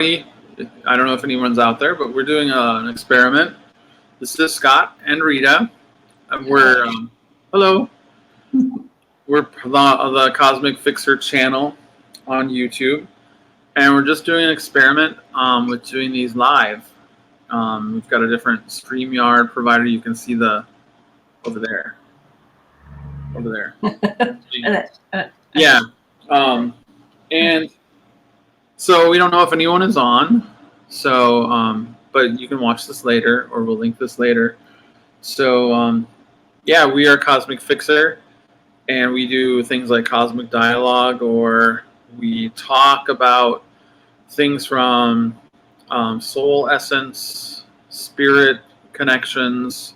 I don't know if anyone's out there, but we're doing an experiment. This is Scott and Rita. And we're hello. We're the Cosmic Fixer channel on YouTube, and we're just doing an experiment with doing these live. We've got a different StreamYard provider. You can see over there. Yeah. And so we don't know if anyone is on. So, but you can watch this later, or we'll link this later. So, yeah, we are Cosmic Fixer, and we do things like Cosmic Dialogue, or we talk about things from soul essence, spirit connections.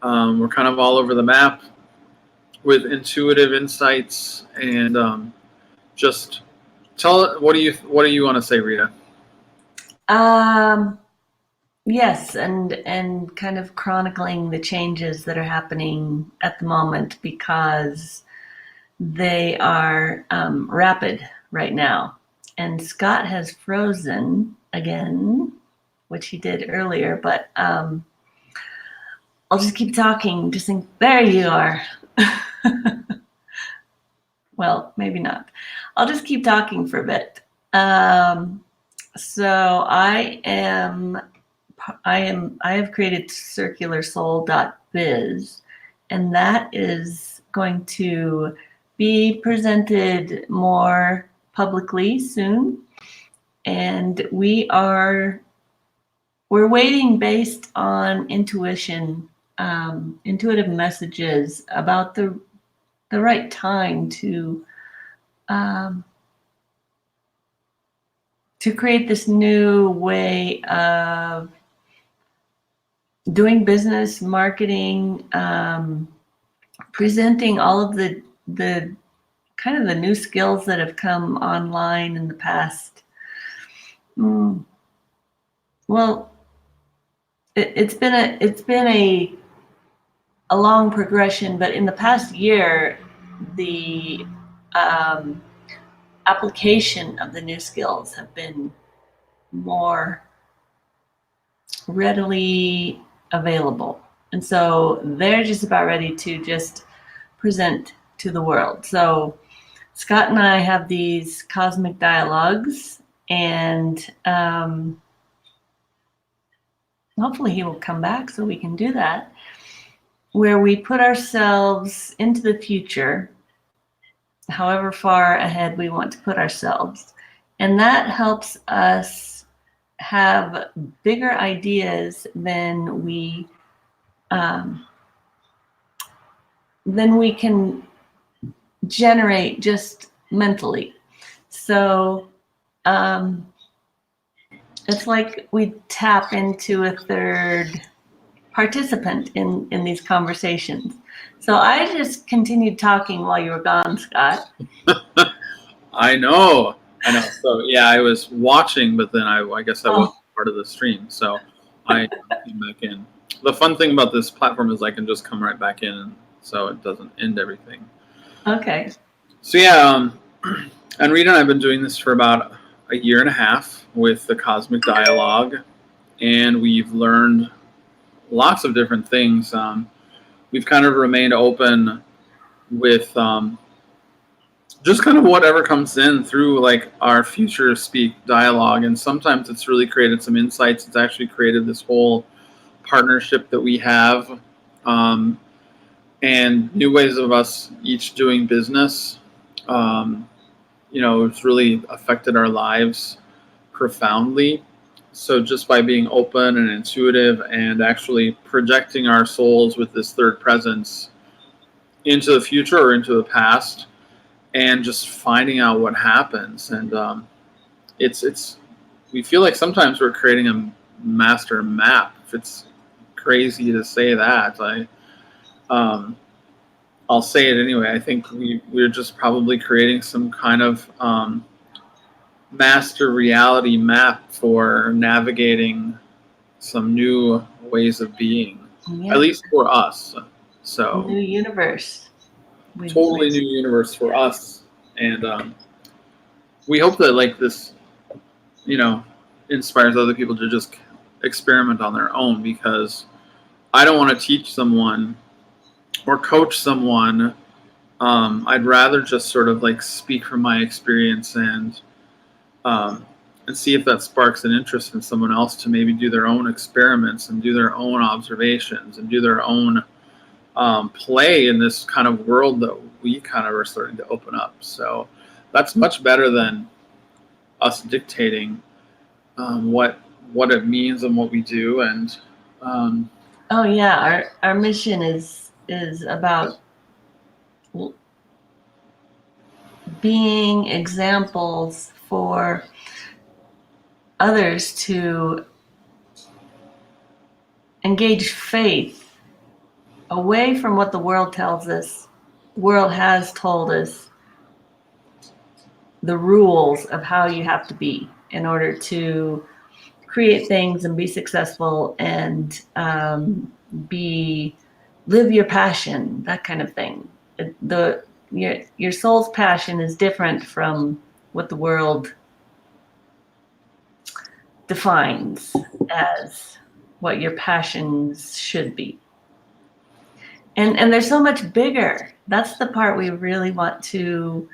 We're kind of all over the map with intuitive insights, and just tell what do you want to say, Rita? Yes, and kind of chronicling the changes that are happening at the moment, because they are rapid right now. And Scott has frozen again, which he did earlier, but I'll just keep talking. Just think, there you are. Well, maybe not. I'll just keep talking for a bit. So I have created circularsoul.biz, and that is going to be presented more publicly soon. And we're waiting based on intuition, intuitive messages about the right time to create this new way of doing business, marketing, presenting all of the kind of the new skills that have come online in the past. Well, it's been a long progression, but in the past year, the application of the new skills have been more readily available. And so they're just about ready to just present to the world. So Scott and I have these cosmic dialogues, and hopefully he will come back so we can do that, where we put ourselves into the future, however far ahead we want to put ourselves. And that helps us have bigger ideas than we can generate just mentally. So it's like we tap into a third participant in these conversations. So I just continued talking while you were gone, Scott. I know. So yeah, I was watching, but then I guess I wasn't part of the stream, so I came back in. The fun thing about this platform is I can just come right back in, so it doesn't end everything. Okay. So yeah, and Rita and I have been doing this for about a year and a half with the Cosmic Dialogue, and we've learned lots of different things. We've kind of remained open with just kind of whatever comes in through like our future speak dialogue, and sometimes it's really created some insights. It's actually created this whole partnership that we have, and new ways of us each doing business. It's really affected our lives profoundly. So just by being open and intuitive and actually projecting our souls with this third presence into the future or into the past, and just finding out what happens. And we feel like sometimes we're creating a master map. If it's crazy to say that, I'll say it anyway. I think we're just probably creating some kind of master reality map for navigating some new ways of being, at least for us. So new universe. Totally new universe for us, and we hope that like this, inspires other people to just experiment on their own, because I don't want to teach someone or coach someone. I'd rather just sort of like speak from my experience um, and see if that sparks an interest in someone else to maybe do their own experiments and do their own observations and do their own play in this kind of world that we kind of are starting to open up. So that's much better than us dictating what it means and what we do. And Oh yeah, our mission is about being examples for others to engage faith away from what the world tells us. The world has told us the rules of how you have to be in order to create things and be successful and live your passion, that kind of thing. Your soul's passion is different from what the world defines as what your passions should be. And they're so much bigger. That's the part we really want to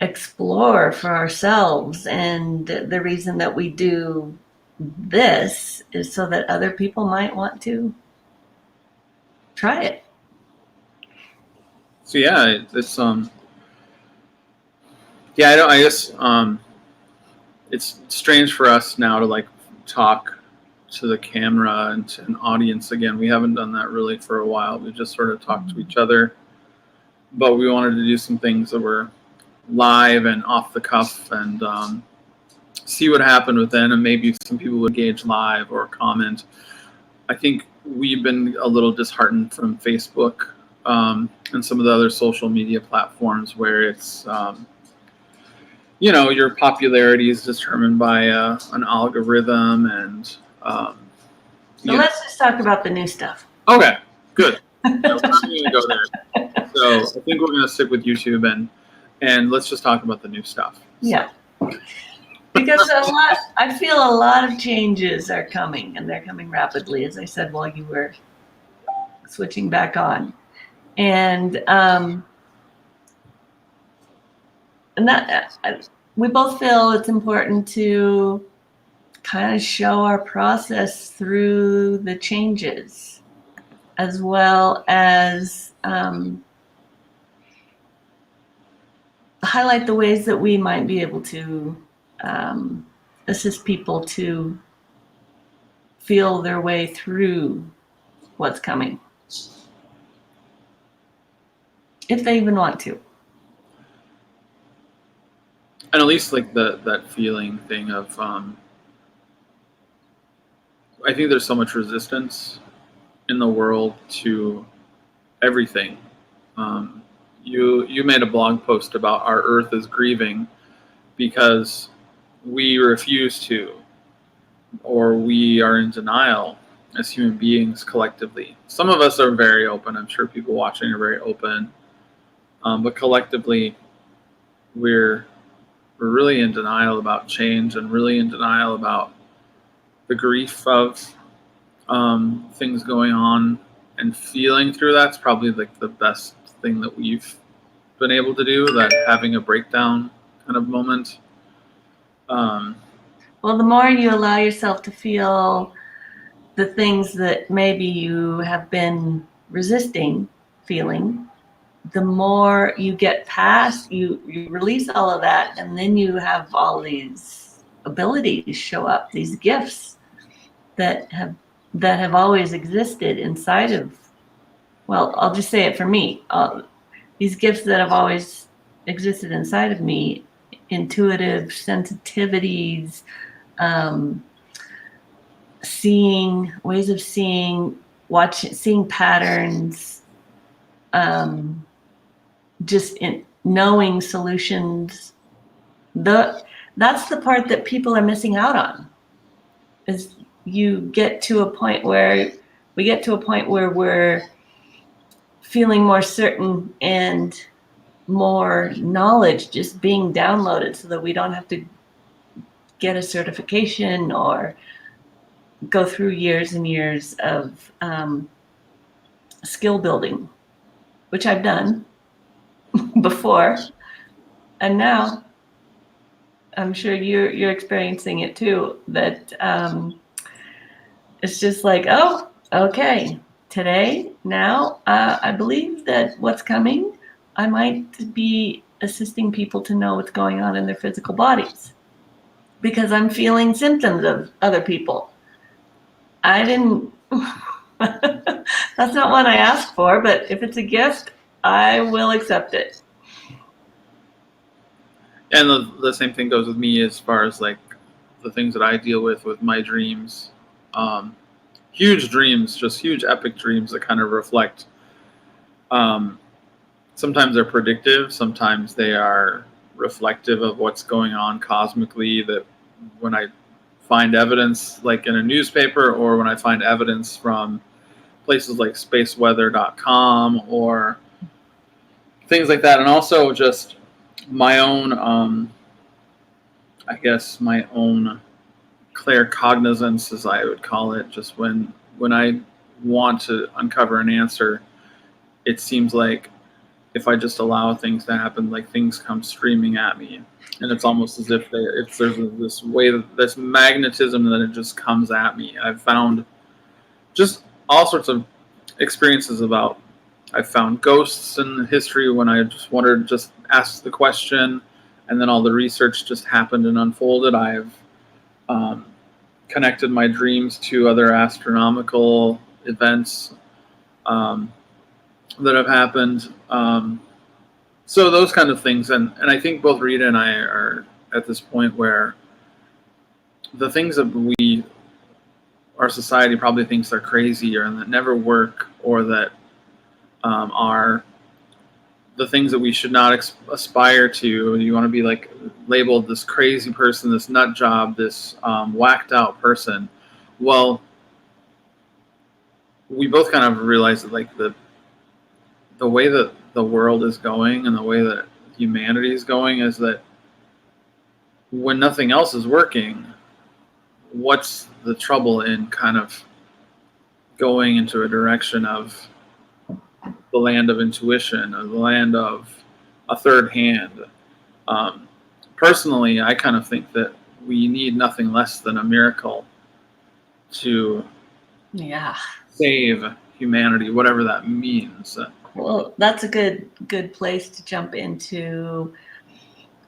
explore for ourselves. And the reason that we do this is so that other people might want to try it. so yeah, it's yeah, I guess it's strange for us now to like talk to the camera and to an audience again. We haven't done that really for a while. We just sort of talked to each other, but we wanted to do some things that were live and off the cuff, and see what happened within, and maybe some people would engage live or comment. I think we've been a little disheartened from Facebook and some of the other social media platforms where it's your popularity is determined by an algorithm, and so let's just talk about the new stuff. Okay, good. We're not going to go there. So I think we're going to stick with YouTube and let's just talk about the new stuff. Yeah. Because I feel a lot of changes are coming, and they're coming rapidly, as I said while you were switching back on. And that we both feel it's important to kind of show our process through the changes, as well as highlight the ways that we might be able to assist people to feel their way through what's coming, if they even want to. And at least like that feeling thing of I think there's so much resistance in the world to everything. You made a blog post about our Earth is grieving because we refuse to, or we are in denial as human beings collectively. Some of us are very open. I'm sure people watching are very open, but collectively, we're really in denial about change and really in denial about the grief of things going on, and feeling through that's probably like the best thing that we've been able to do, that having a breakdown kind of moment. Well, the more you allow yourself to feel the things that maybe you have been resisting feeling, the more you get past, you release all of that, and then you have all these abilities show up, these gifts that have always existed inside of, well, I'll just say it for me, these gifts that have always existed inside of me, intuitive sensitivities, seeing ways of seeing patterns, just in knowing solutions. That's the part that people are missing out on, is we get to a point where we're feeling more certain and more knowledge just being downloaded, so that we don't have to get a certification or go through years and years of skill building, which I've done before. And now I'm sure you're experiencing it too, that it's just like, oh, okay, today, now, I believe that what's coming, I might be assisting people to know what's going on in their physical bodies because I'm feeling symptoms of other people. I didn't, that's not one I asked for, but if it's a gift, I will accept it. And the same thing goes with me as far as like the things that I deal with my dreams. Huge dreams, just huge epic dreams that kind of reflect. Sometimes they're predictive, sometimes they are reflective of what's going on cosmically. That when I find evidence, like in a newspaper, or when I find evidence from places like spaceweather.com or things like that, and also just my own, I guess, my own claircognizance, as I would call it. Just when I want to uncover an answer, it seems like if I just allow things to happen, like things come streaming at me, and it's almost as if there's this way, this magnetism that it just comes at me. I've found just all sorts of experiences about. I've found ghosts in history when I just wanted to just ask the question, and then all the research just happened and unfolded. I've connected my dreams to other astronomical events that have happened. So those kind of things, and I think both Rita and I are at this point where the things that our society probably thinks are crazy or that never work, or that are the things that we should not aspire to. You want to be like labeled this crazy person, this nut job, this whacked out person. Well, we both kind of realize that like the way that the world is going and the way that humanity is going is that when nothing else is working, what's the trouble in kind of going into a direction of the land of intuition, or the land of a third hand? Personally, I kind of think that we need nothing less than a miracle to save humanity, whatever that means. Well, that's a good place to jump into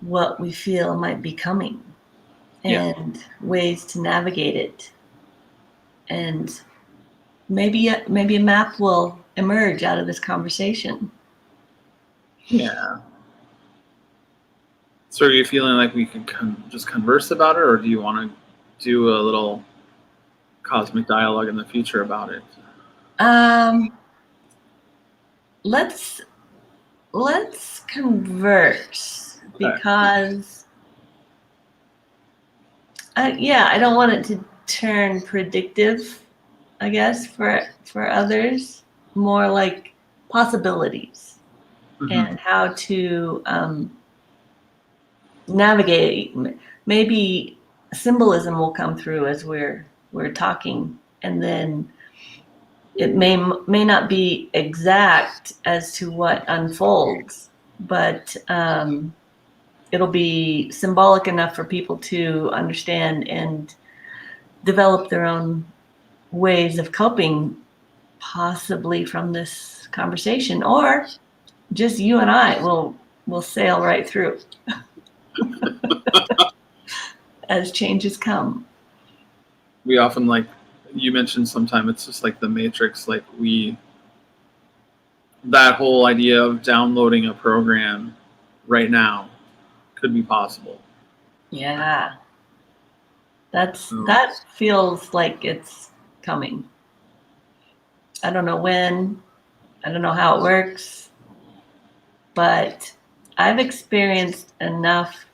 what we feel might be coming and ways to navigate it. And maybe a map will emerge out of this conversation. Yeah. So are you feeling like we can just converse about it, or do you want to do a little cosmic dialogue in the future about it? Let's converse, because I don't want it to turn predictive, I guess, for others. More like possibilities and how to navigate. Maybe symbolism will come through as we're talking, and then it may not be exact as to what unfolds, but it'll be symbolic enough for people to understand and develop their own ways of coping, possibly from this conversation, or just you and I will sail right through as changes come. We often, like you mentioned, sometimes it's just like the Matrix, like that whole idea of downloading a program right now could be possible. Yeah. That feels like it's coming. I don't know when, I don't know how it works, but I've experienced enough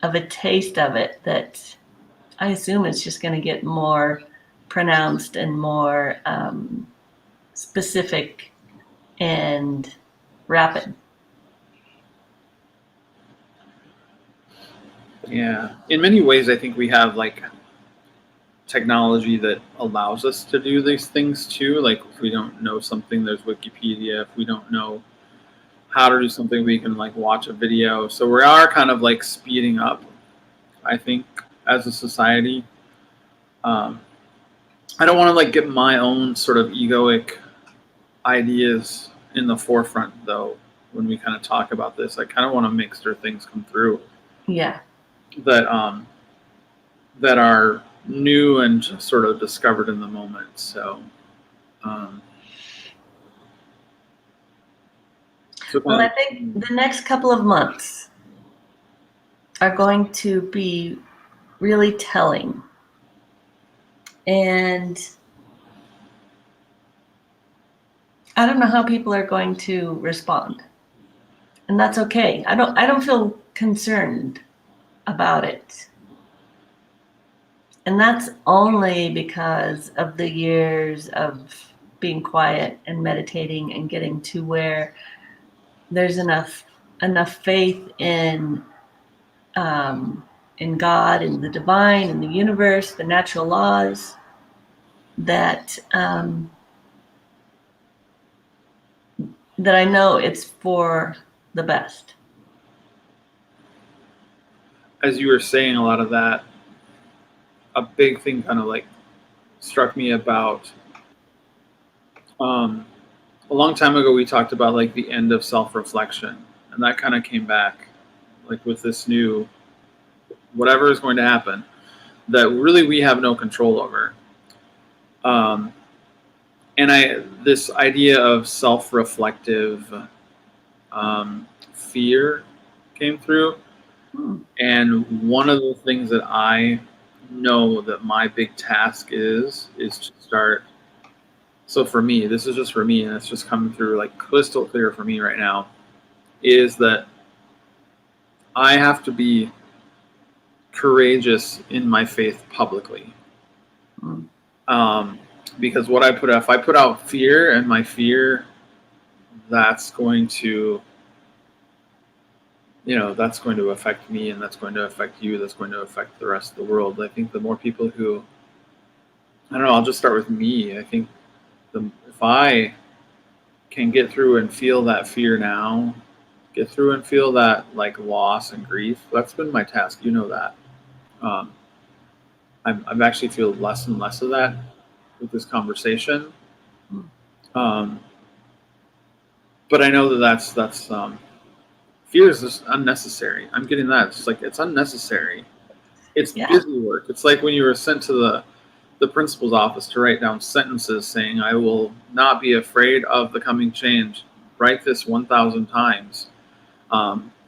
of a taste of it that I assume it's just going to get more pronounced and more specific and rapid. Yeah. In many ways, I think we have like technology that allows us to do these things too. Like if we don't know something, there's Wikipedia. If we don't know how to do something, we can like watch a video. So we are kind of like speeding up, I think, as a society. Um, I don't want to like get my own sort of egoic ideas in the forefront though. When we kind of talk about this, I kind of want to make sure things come through Yeah. that that are new and just sort of discovered in the moment. So, um, Well, I think the next couple of months are going to be really telling. And I don't know how people are going to respond. And that's okay. I don't feel concerned about it. And that's only because of the years of being quiet and meditating and getting to where there's enough faith in God, in the divine, in the universe, the natural laws, that that I know it's for the best. as you were saying a lot of that, a big thing kind of like struck me about um, a long time ago. We talked about like the end of self-reflection, and that kind of came back like with this new whatever is going to happen that really we have no control over. Um, and this idea of self-reflective fear came through. And one of the things that I know that my big task is to start. So for me, this is just for me, and it's just coming through like crystal clear for me right now, is that I have to be courageous in my faith publicly. Because what I put out, if I put out fear and my fear, that's going to, that's going to affect me, and that's going to affect you, that's going to affect the rest of the world. I think the more people who, I don't know, I'll just start with me. I think if I can get through and feel that fear now, get through and feel that like loss and grief, that's been my task. You know that. Um, I've actually feel less and less of that with this conversation. Um, but I know that's fear is just unnecessary. I'm getting that. It's like it's unnecessary. It's busy work. It's like when you were sent to the principal's office to write down sentences saying, "I will not be afraid of the coming change. Write this 1,000 times."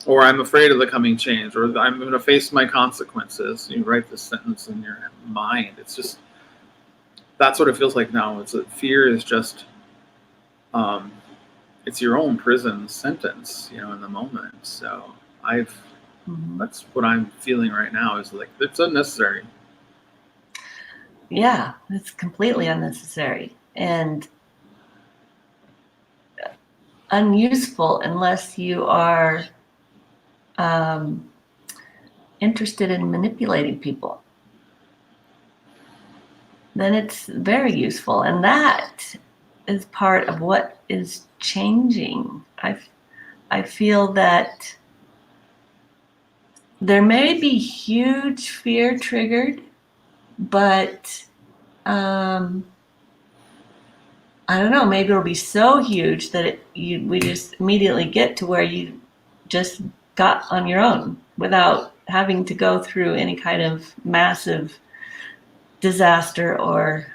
Or I'm afraid of the coming change, or I'm going to face my consequences. You write this sentence in your mind. It's just, that's what it feels like now. It's that fear is just, it's your own prison sentence, in the moment. So that's what I'm feeling right now is like, it's unnecessary. Yeah, it's completely unnecessary and unuseful unless you are interested in manipulating people. Then it's very useful, and that is part of what is changing. I feel that there may be huge fear triggered, but I don't know, maybe it'll be so huge that we just immediately get to where you just got on your own without having to go through any kind of massive disaster or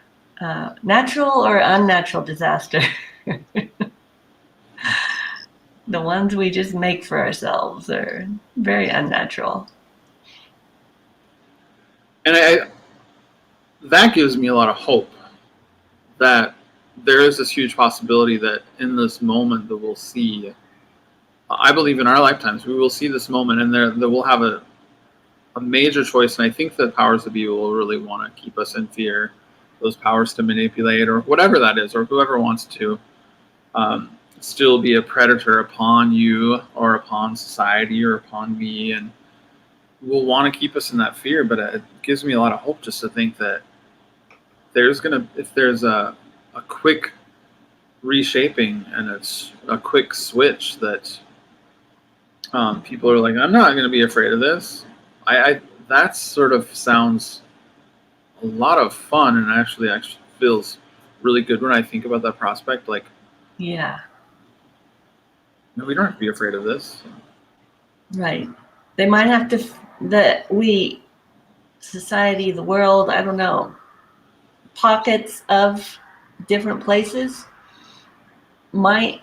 natural or unnatural disaster. The ones we just make for ourselves are very unnatural. And that gives me a lot of hope that there is this huge possibility that in this moment that we'll see, I believe in our lifetimes, we will see this moment, and there we'll have a major choice. And I think the powers that be will really want to keep us in fear, those powers to manipulate or whatever that is, or whoever wants to still be a predator upon you or upon society or upon me. And will want to keep us in that fear, but it gives me a lot of hope just to think that if there's a quick reshaping and it's a quick switch that people are like, I'm not going to be afraid of this. I that sort of sounds a lot of fun, and actually feels really good when I think about that prospect. Like, Yeah. no, we don't have to be afraid of this. Right. They might have to, society, the world, I don't know, pockets of different places might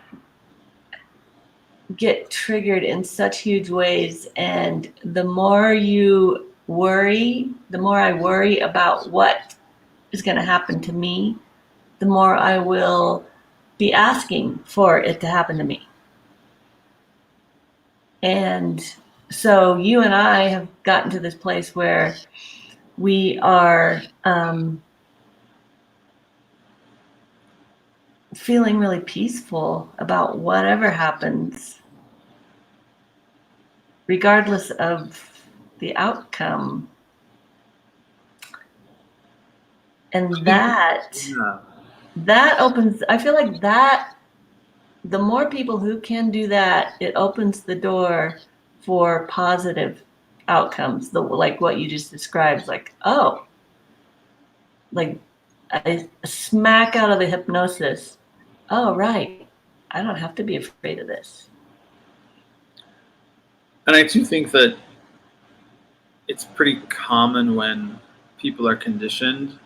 get triggered in such huge ways. And the more you worry, the more I worry about what is going to happen to me, the more I will be asking for it to happen to me. And so you and I have gotten to this place where we are feeling really peaceful about whatever happens, regardless of the outcome. And that opens, I feel like that, the more people who can do that, it opens the door for positive outcomes. Like what you just described, like, oh, like a smack out of the hypnosis. Oh, right. I don't have to be afraid of this. And I do think that it's pretty common when people are conditioned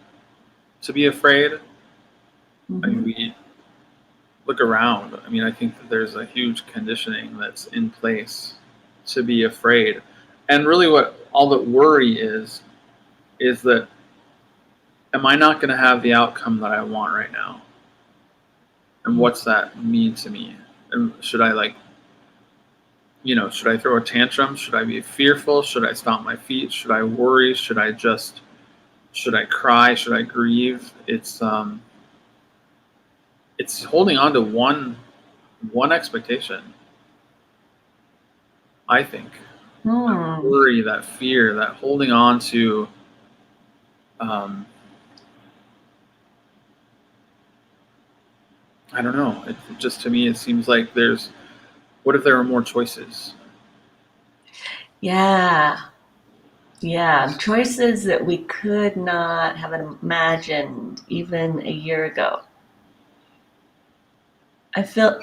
to be afraid. Mm-hmm. I mean, we look around. I mean, I think that there's a huge conditioning that's in place to be afraid. And really what all that worry is that, am I not going to have the outcome that I want right now? And what's that mean to me? And should I should I throw a tantrum? Should I be fearful? Should I stomp my feet? Should I worry? Should I cry? Should I grieve? It's holding on to one expectation, I think. That worry, that fear, that holding on to I don't know. It just, to me, it seems like what if there were more choices? Yeah. Yeah. Choices that we could not have imagined even a year ago. I feel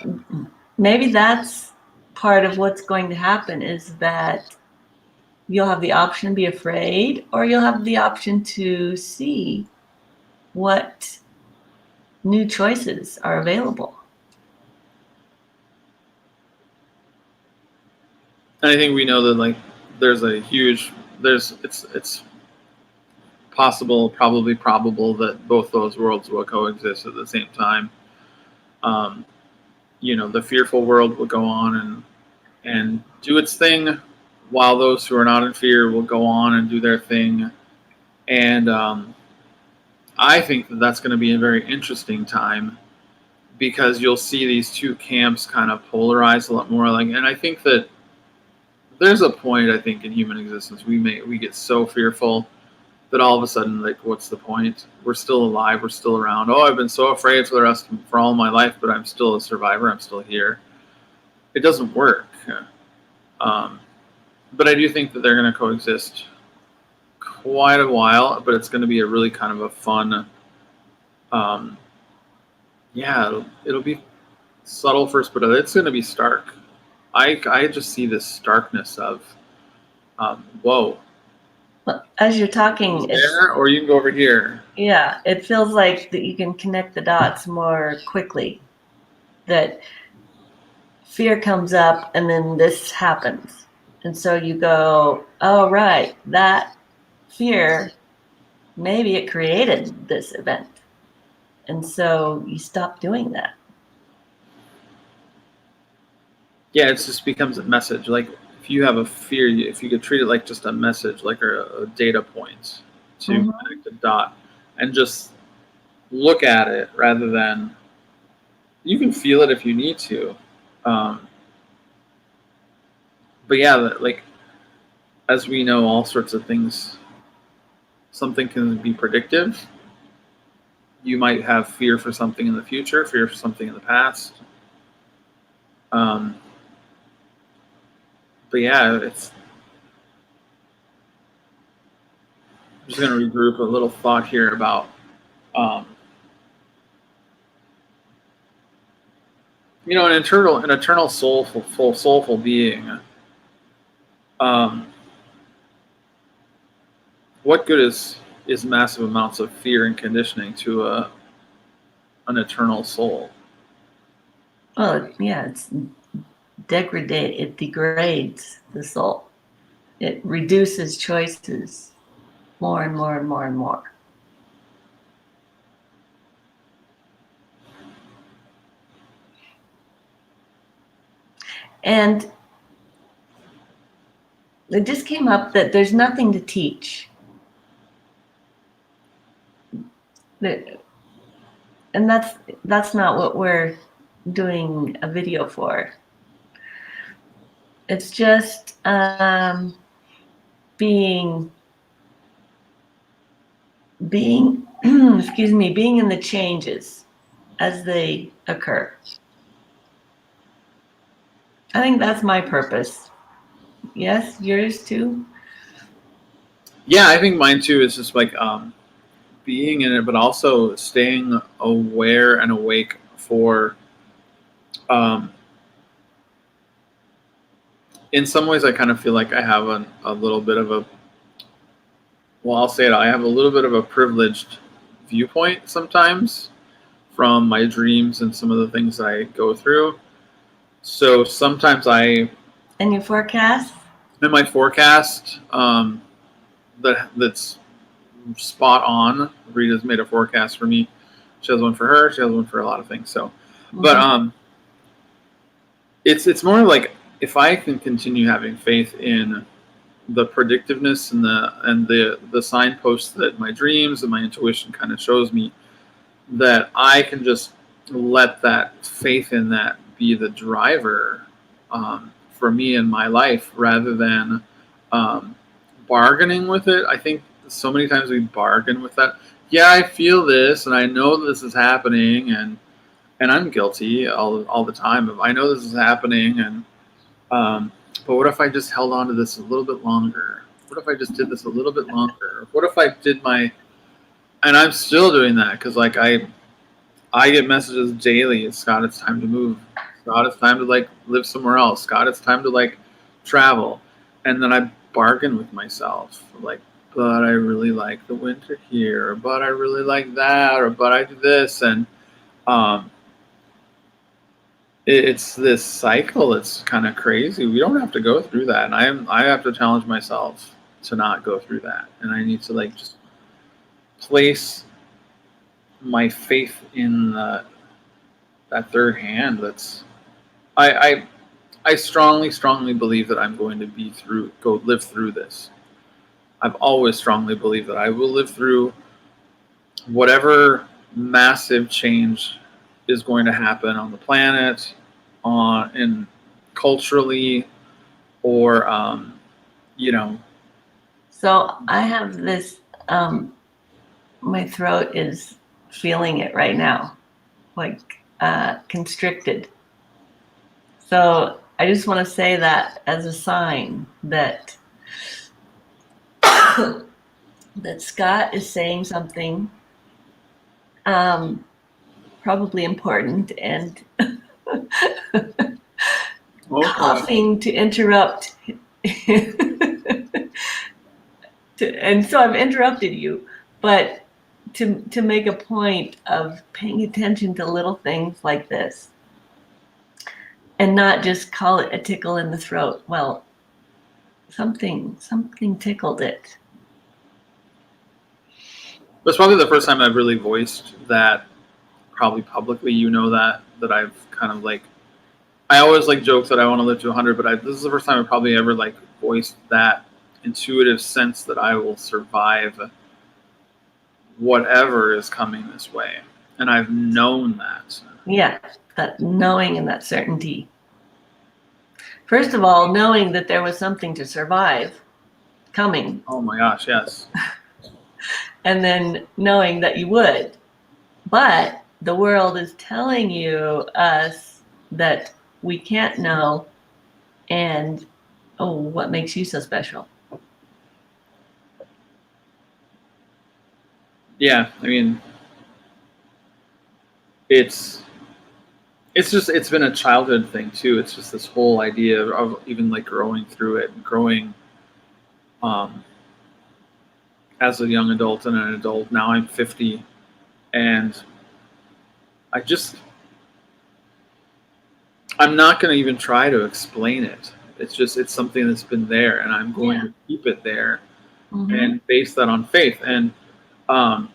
maybe that's part of what's going to happen, is that you'll have the option to be afraid, or you'll have the option to see what new choices are available. And I think we know that, like, it's possible, probably probable, that both those worlds will coexist at the same time. The fearful world will go on and do its thing, while those who are not in fear will go on and do their thing. And I think that that's going to be a very interesting time, because you'll see these two camps kind of polarize a lot more. And I think that there's a point, I think, in human existence we get so fearful that all of a sudden, like, what's the point? We're still alive. We're still around. Oh, I've been so afraid for all my life, but I'm still a survivor. I'm still here. It doesn't work. But I do think that they're going to coexist quite a while. But it's going to be a really kind of a fun. It'll be subtle first, but it's going to be stark. I just see this starkness of, whoa. As you're talking, there, or you can go over here. Yeah, it feels like that you can connect the dots more quickly. That fear comes up and then this happens. And so you go, oh, right, that fear, maybe it created this event. And so you stop doing that. Yeah, it just becomes a message. Like, if you have a fear, if you could treat it like just a message, like a data point to connect a dot, and just look at it rather than, you can feel it if you need to. But yeah, like, as we know, all sorts of things. Something can be predictive. You might have fear for something in the future, fear for something in the past. But yeah, it's. I'm just going to regroup a little thought here about. An eternal soulful being. What good is massive amounts of fear and conditioning to an eternal soul? Well, yeah, it degrades the soul. It reduces choices more and more and more and more. And it just came up that there's nothing to teach. And that's not what we're doing a video for. It's just being excuse me, being in the changes as they occur. I think that's my purpose. Yes, yours too? Yeah, I think mine too is just like being in it, but also staying aware and awake for. In some ways, I kind of feel like I have a little bit of a. Well, I'll say it. I have a little bit of a privileged viewpoint sometimes from my dreams and some of the things I go through. So sometimes And your forecast? In my forecast, that's spot on. Rita's made a forecast for me. She has one for her. She has one for a lot of things. So, but it's more like if I can continue having faith in the predictiveness and the signposts that my dreams and my intuition kind of shows me, that I can just let that faith in that be the driver for me in my life rather than bargaining with it. I think so many times we bargain with that. Yeah, I feel this and I know this is happening and I'm guilty all the time. I know this is happening and but what if I just held on to this a little bit longer? What if I just did this a little bit longer? What if I did and I'm still doing that because like I get messages daily. Scott, it's time to move. Scott, it's time to like live somewhere else. Scott, it's time to like travel. And then I bargain with myself, like, but I really like the winter here, or but I really like that, or but I do this, and it's this cycle. It's kind of crazy. We don't have to go through that, and I have to challenge myself to not go through that, and I need to like just place my faith in that third hand. That's I strongly believe that I'm going to live through this. I've always strongly believed that I will live through whatever massive change is going to happen on the planet, and culturally, or So I have this. My throat is feeling it right now, like constricted. So I just want to say that as a sign that that Scott is saying something probably important and coughing to interrupt. And so I've interrupted you, but to make a point of paying attention to little things like this and not just call it a tickle in the throat. Well, something tickled it. That's probably the first time I've really voiced that, probably publicly. That I've kind of like. I always like joke that I want to live to 100, but this is the first time I probably ever like voiced that intuitive sense that I will survive whatever is coming this way, and I've known that. Yeah, that knowing and that certainty. First of all, knowing that there was something to survive, coming. Oh my gosh, yes. And then knowing that you would. But the world is telling us that we can't know. And oh, what makes you so special? Yeah, I mean, it's been a childhood thing too. It's just this whole idea of even like growing through it and growing um, as a young adult and an adult. Now I'm 50, and I just I'm not going to even try to explain it. It's something that's been there, and I'm going to keep it there and base that on faith and um,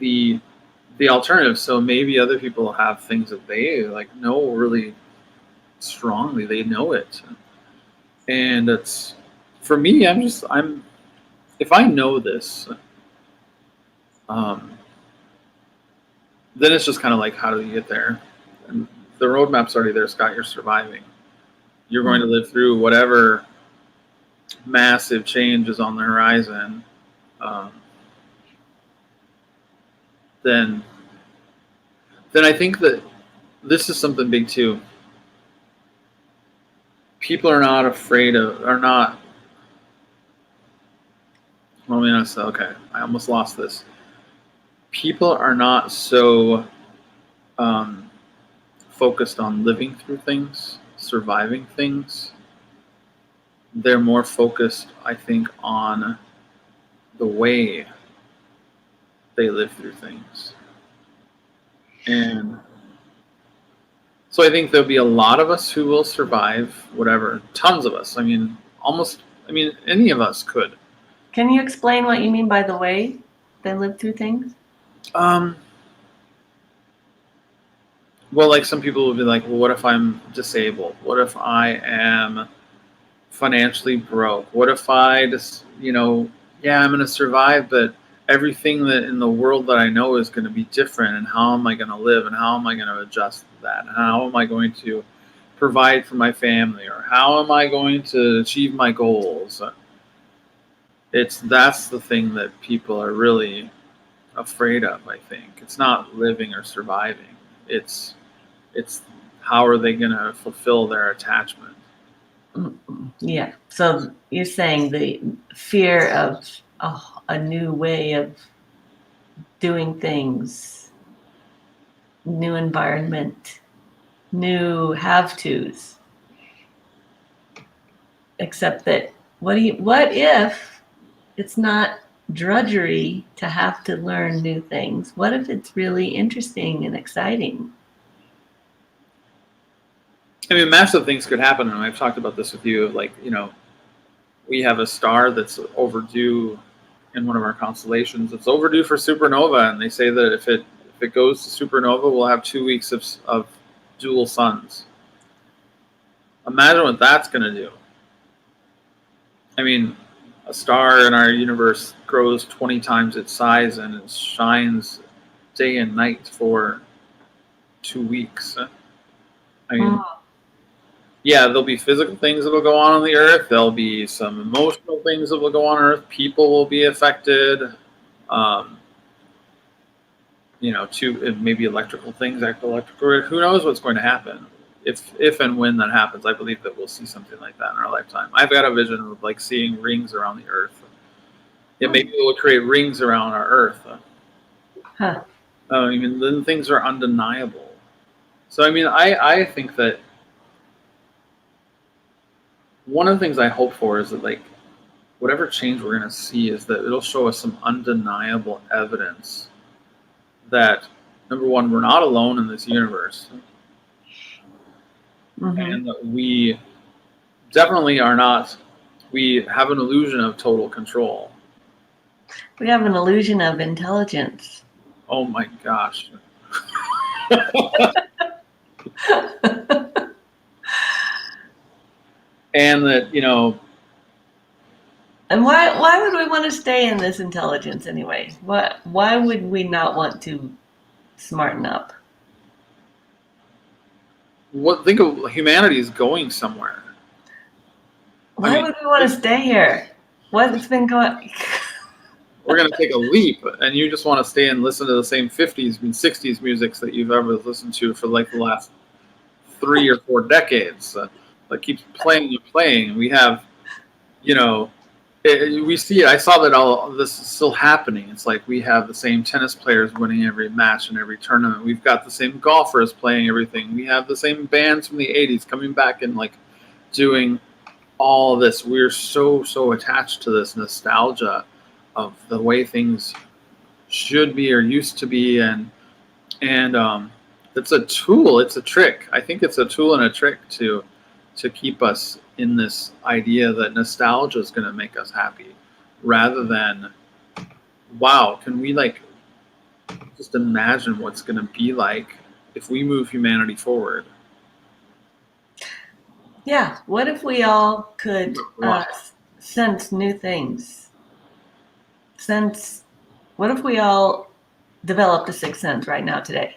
the alternative. So maybe other people have things that they like know really strongly. They know it, and it's for me. I'm if I know this, um, then it's just kind of like, how do you get there? And the roadmap's already there, Scott. You're surviving. You're going to live through whatever massive change is on the horizon. Um, then I think that this is something big too. People are not afraid of, are not. Well, okay, I almost lost this. People are not so um, focused on living through things, surviving things. They're more focused, I think, on the way they live through things. And so I think there'll be a lot of us who will survive whatever. Tons of us. I mean, any of us could. Can you explain what you mean by the way they live through things? Well, like some people will be like, well, what if I'm disabled? What if I am financially broke? What if I just, yeah, I'm going to survive, but everything that in the world that I know is going to be different. And how am I going to live? And how am I going to adjust to that? And how am I going to provide for my family? Or how am I going to achieve my goals? That's the thing that people are really afraid of, I think. It's not living or surviving. It's how are they going to fulfill their attachment? Yeah. So you're saying the fear of a new way of doing things, new environment, new have-tos. Except that what if it's not drudgery to have to learn new things? What if it's really interesting and exciting? I mean, massive things could happen, and I've talked about this with you. Like, we have a star that's overdue in one of our constellations. It's overdue for supernova, and they say that if it goes to supernova, we'll have 2 weeks of dual suns. Imagine what that's going to do. I mean, a star in our universe grows 20 times its size, and it shines day and night for 2 weeks. I mean, yeah, there'll be physical things that will go on the Earth. There'll be some emotional things that will go on Earth. People will be affected. Maybe electrical things, electrical. Who knows what's going to happen? If and when that happens, I believe that we'll see something like that in our lifetime. I've got a vision of like seeing rings around the Earth. Yeah, maybe it will create rings around our Earth. Huh. Then things are undeniable. So I think that one of the things I hope for is that, like, whatever change we're going to see is that it'll show us some undeniable evidence that, number one, we're not alone in this universe. And that we definitely are not, we have an illusion of total control. We have an illusion of intelligence. Oh my gosh. And that, and why would we want to stay in this intelligence anyway? Why would we not want to smarten up? Think of humanity is going somewhere. Why would we want to stay here? What's been going? We're going to take a leap, and you just want to stay and listen to the same 50s and 60s musics that you've ever listened to for like the last 3 or 4 decades. That keeps playing and playing. We have, you know, we see it. I saw that all this is still happening. It's like we have the same tennis players winning every match and every tournament. We've got the same golfers playing everything. We have the same bands from the 80s coming back and like doing all this. We're so attached to this nostalgia of the way things should be or used to be, and it's a tool. It's a trick. I think it's a tool and a trick to keep us in this idea that nostalgia is going to make us happy, rather than, wow, can we like just imagine what's going to be like if we move humanity forward? Yeah. What if we all could sense new things? Sense. What if we all developed a sixth sense right now today?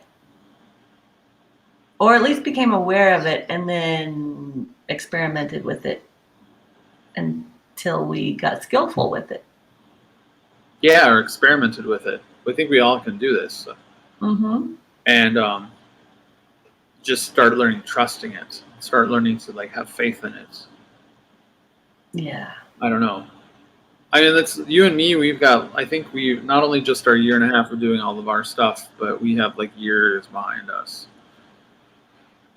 Or at least became aware of it and then experimented with it until we got skillful with it. Yeah, or experimented with it. I think we all can do this. Mm-hmm. And just start learning trusting it. Start learning to like have faith in it. Yeah. I don't know. I mean, that's you and me. I think we not only just our year and a half of doing all of our stuff, but we have like years behind us.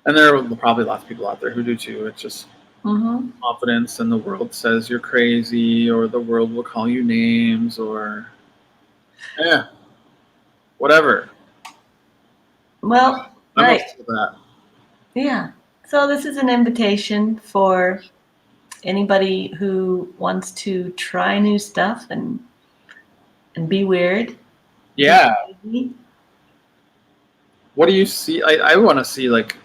And there are probably lots of people out there who do too. It's just confidence, and the world says you're crazy, or the world will call you names, or whatever. Well, I'm right. up for that. Yeah. So this is an invitation for anybody who wants to try new stuff and be weird. Yeah. What do you see? I want to see like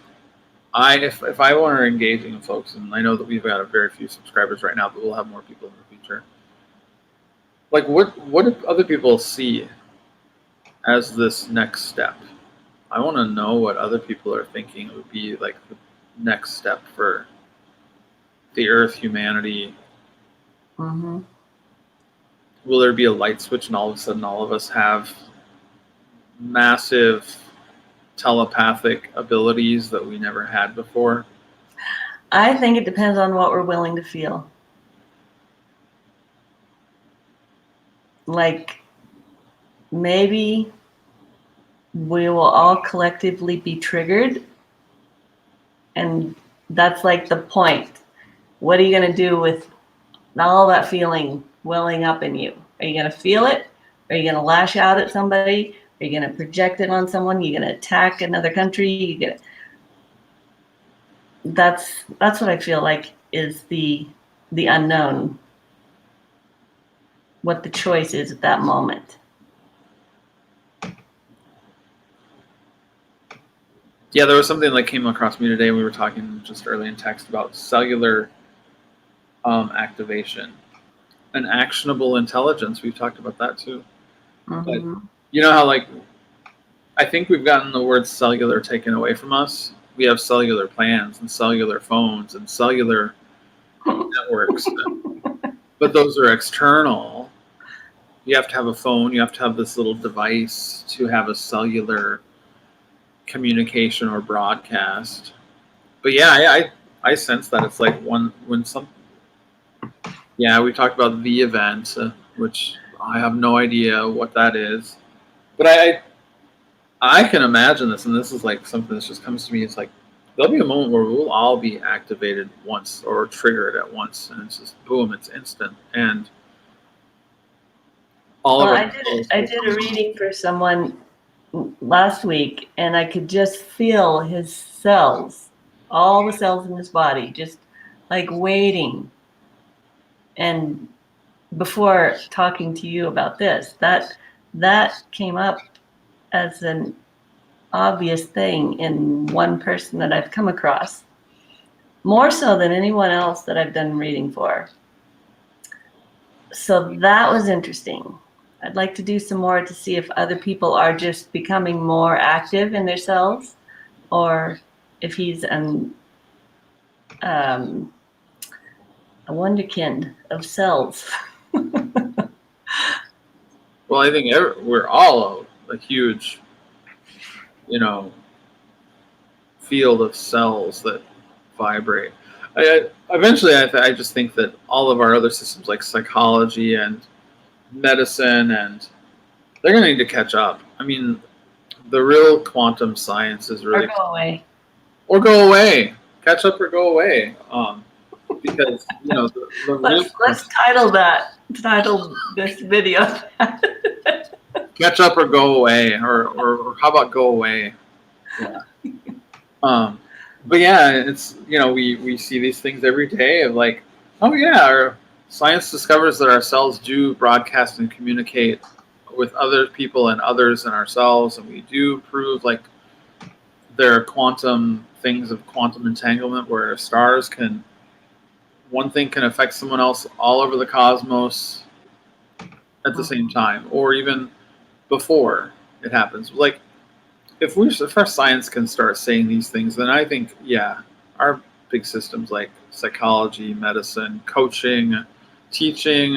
if I want to engaging with folks, and I know that we've got a very few subscribers right now, but we'll have more people in the future. Like what do other people see as this next step? I want to know what other people are thinking would be like the next step for the Earth, humanity. Mm-hmm. Will there be a light switch, and all of a sudden, all of us have massive telepathic abilities that we never had before? I think it depends on what we're willing to feel. Like maybe we will all collectively be triggered, and that's like the point. What are you going to do with all that feeling welling up in you? Are you going to feel it? Are you going to lash out at somebody? Are you going to project it on someone? Are you going to attack another country? That's what I feel like is the unknown. What the choice is at that moment. Yeah, there was something that came across me today. We were talking just early in text about cellular activation and actionable intelligence. We've talked about that too. Mm-hmm. But you know how like I think we've gotten the word cellular taken away from us. We have cellular plans and cellular phones and cellular networks, but those are external. You have to have a phone. You have to have this little device to have a cellular communication or broadcast. But yeah, I sense that it's like when some. Yeah, we talked about the event, which I have no idea what that is, but I can imagine this, and this is like something that just comes to me. It's like there'll be a moment where we'll all be activated once or triggered at once, and it's just boom, it's instant, and all of our. I did a reading for someone last week, and I could just feel his cells, all the cells in his body, just like waiting. And before talking to you about this, that came up as an obvious thing in one person that I've come across, more so than anyone else that I've done reading for. So that was interesting. I'd like to do some more to see if other people are just becoming more active in their cells, or if he's a wonderkind of cells. Well, I think we're all a huge, you know, field of cells that vibrate. Eventually, I just think that all of our other systems, like psychology and medicine, and they're going to need to catch up. I mean, the real quantum science is really Or go away. or go away, catch up or go away. Because the real Let's title this video. catch up or go away, or how about go away? Yeah. But yeah, it's we see these things every day of like, oh yeah, our science discovers that our cells do broadcast and communicate with other people and others and ourselves, and we do prove like there are quantum things of quantum entanglement where stars can one thing can affect someone else all over the cosmos at the same time, or even before it happens. Like if our science can start saying these things, then I think our big systems like psychology, medicine, coaching, teaching,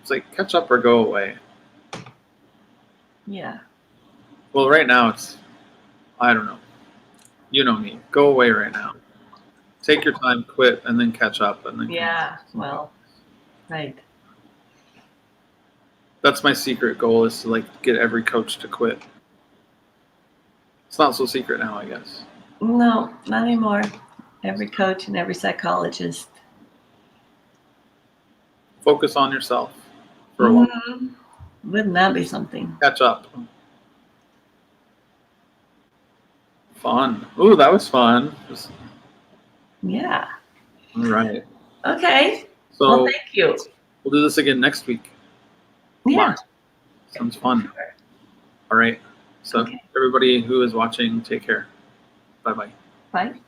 it's like catch up or go away. Yeah. Well, right now it's I don't know. You know me. Go away right now. Take your time, quit, and then catch up, and then well, right. That's my secret goal is to like get every coach to quit. It's not so secret now, I guess. No, not anymore. Every coach and every psychologist. Focus on yourself for a while. Wouldn't that be something? Catch up. Fun. Ooh, that was fun. Yeah. All right. Okay. So well, thank you. We'll do this again next week. Yeah. Sounds fun. Sure. All right. So everybody who is watching, take care. Bye-bye. Bye.